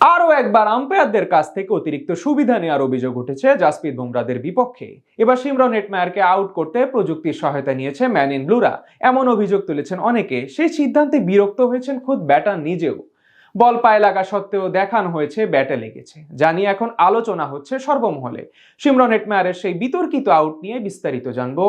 আরও একবার আম্পায়ারদের কাছ থেকে অতিরিক্ত সুবিধা নেওয়ার অভিযোগ উঠেছে জাসপ্রীত বুমরাদের বিপক্ষে। এবার শিমরন হেটমায়ারকে আউট করতে প্রযুক্তির সহায়তা নিয়েছে ম্যান ইন ব্লুরা, এমন অভিযোগ তুলেছেন অনেকে। সেই সিদ্ধান্তে বিরক্ত হয়েছেন খোদ ব্যাটার নিজেও। বল পায়ে লাগা সত্ত্বেও দেখানো হয়েছে ব্যাটে লেগেছে, যা নিয়ে এখন আলোচনা হচ্ছে সর্বমহলে। শিমরন হেটমায়ারের সেই বিতর্কিত আউট নিয়ে বিস্তারিত জানবো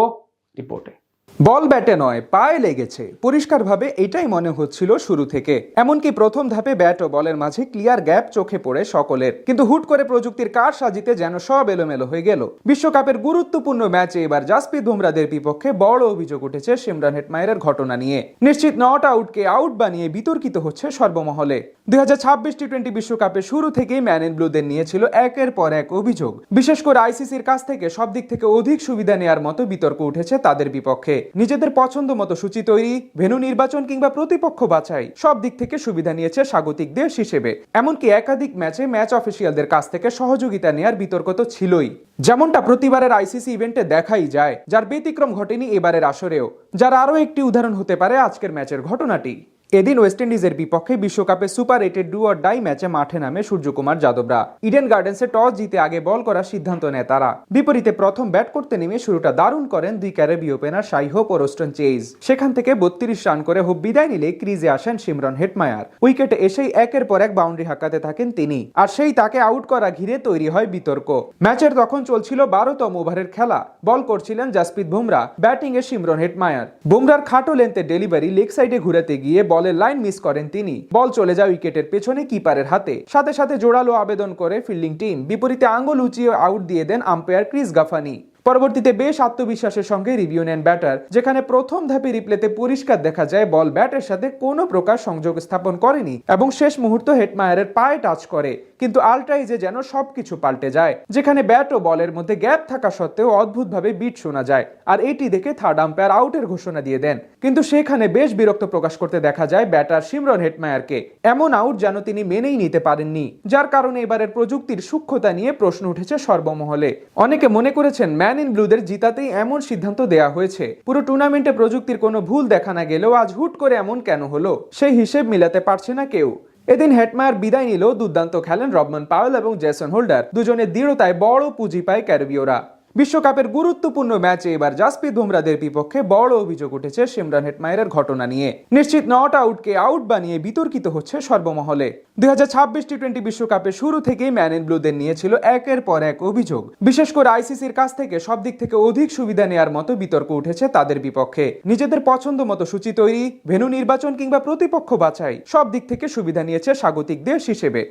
রিপোর্টে। বল ব্যাটে নয়, পায়ে লেগেছে, পরিষ্কারভাবে এটাই মনে হচ্ছিল শুরু থেকে। এমনকি প্রথম ধাপে ব্যাট ও বলের মাঝে ক্লিয়ার গ্যাপ চোখে পড়ে সকলের, কিন্তু হুট করে প্রযুক্তির কার সাজিতে যেন সব এলোমেলো হয়ে গেল। বিশ্বকাপের গুরুত্বপূর্ণ ম্যাচে এবার জাসপ্রীত বুমরাদের বিপক্ষে বড় অভিযোগ উঠেছে শিমরন হেটমায়ারের ঘটনা নিয়ে। নিশ্চিত নট আউটকে আউট বানিয়ে বিতর্কিত হচ্ছে সর্বমহলে। 2026 টি-20 বিশ্বকাপের শুরু থেকেই ম্যান ইন ব্লুদের নিয়েছিল একের পর এক অভিযোগ। বিশেষ করে আইসিসির কাছ থেকে সব দিক থেকে অধিক সুবিধা নেওয়ার মতো বিতর্ক উঠেছে তাদের বিপক্ষে। নিজেদের পছন্দ মতো সূচি তৈরি, ভেন্যু নির্বাচন কিংবা প্রতিপক্ষ বাছাই, সব দিক থেকে সুবিধা নিয়েছে স্বাগতিক দেশ হিসেবে। এমনকি একাধিক ম্যাচে ম্যাচ অফিসিয়ালদের কাছ থেকে সহযোগিতা নেয়ার বিতর্ক তো ছিলই, যেমনটা প্রতিবারের আইসিসি ইভেন্টে দেখাই যায়, যার ব্যতিক্রম ঘটেনি এবারের আসরেও। যার আরও একটি উদাহরণ হতে পারে আজকের ম্যাচের ঘটনাটি। এদিন ওয়েস্ট ইন্ডিজের বিপক্ষে বিশ্বকাপে সুপার 8-এর ডু অর ডাই ম্যাচে মাঠে নামে সূর্যকুমার যাদবরা। ইডেন গার্ডেন্সে টস জিতে আগে বল করার সিদ্ধান্ত নেয় তারা। বিপরীতে প্রথম ব্যাট করতে নেমে শুরুটা দারুণ করেন দুই ক্যারিবীয় ওপেনার শাই হোপ ও রোস্টন চেজ। সেখান থেকে 32 রান করে হোপ বিদায় নিলে ক্রিজে আসেন শিমরন হেটমায়ার। উইকেটে এসেই একের পর এক বাউন্ডারি হাঁকাতে থাকেন তিনি, আর সেই তাকে আউট করা ঘিরে তৈরি হয় বিতর্ক। ম্যাচের তখন চলছিল 12তম ওভারের খেলা। বল করছিলেন জাসপ্রীত বুমরা, ব্যাটিং এ শিমরন হেটমায়ার। বুমরার খাটো লেন্থে ডেলিভারি লেগ সাইডে ঘুরাতে গিয়ে বলের লাইন মিস করেন তিনি। বল চলে যায় উইকেটের পেছনে কিপারের হাতে। সাথে সাথে জোরালো আবেদন করে ফিল্ডিং টিম। বিপরীতে আঙ্গুল উঁচিয়ে আউট দিয়ে দেন আম্পায়ার ক্রিস গাফানি। পরবর্তীতে বেশ আত্মবিশ্বাসের সঙ্গে রিভিউ নেন ব্যাটার, যেখানে প্রথম ধাপে রিপ্লেতে পরিষ্কার দেখা যায় বল ব্যাটের সাথে কোনো প্রকার সংযোগ স্থাপন করেনি এবং শেষ মুহূর্ত হেটমায়ারের পায়ে টাচ করে। কিন্তু আলট্রাইজে যেন সবকিছু পাল্টে যায়, যেখানে ব্যাট ও বলের মধ্যে গ্যাপ থাকা সত্ত্বেও অদ্ভুতভাবে বিট শোনা যায়। আর এটি দেখে থার্ড আম্পায়ার আউটের ঘোষণা দিয়ে দেন। কিন্তু সেখানে বেশ বিরক্ত প্রকাশ করতে দেখা যায় ব্যাটার শিমরন হেটমায়ারকে। এমন আউট যেন তিনি মেনেই নিতে পারেননি, যার কারণে এবারের প্রযুক্তির সূক্ষ্মতা নিয়ে প্রশ্ন উঠেছে সর্বমহলে। অনেকে মনে করেছেন ম্যান ইন ব্লুদের জিতাতেই এমন সিদ্ধান্ত দেয়া হয়েছে। পুরো টুর্নামেন্টে প্রযুক্তির কোনো ভুল দেখা না গেলেও আজ হুট করে এমন কেন হলো, সেই হিসেব মিলাতে পারছে না কেউ। এদিন হেটমায়ার বিদায় নিলেও দুর্দান্ত খেলেন রবমান পাওয়েল এবং জেসন হোল্ডার। দুজনের দৃঢ়তায় বড় পুঁজি পায় ক্যারিবীয়রা। বিশ্বকাপের গুরুত্বপূর্ণ ম্যাচে এবার জাসপ্রীত বুমরাদের বিপক্ষে বড় অভিযোগ উঠেছে শিমরন হেটমায়ারের ঘটনা নিয়ে। নিশ্চিত নট আউটকে আউট বানিয়ে বিতর্কিত হচ্ছে সর্বমহলে। 2026 টি-20 বিশ্বকাপের শুরু থেকেই ম্যান ইন ব্লুদের নিয়েছিল একের পর এক অভিযোগ। বিশেষ করে আইসিসির কাছ থেকে সব দিক থেকে অধিক সুবিধা নেওয়ার মতো বিতর্ক উঠেছে তাদের বিপক্ষে। নিজেদের পছন্দ মতো সূচি তৈরি, ভেন্যু নির্বাচন কিংবা প্রতিপক্ষ বাছাই, সব দিক থেকে সুবিধা নিয়েছে স্বাগতিক দেশ হিসেবে।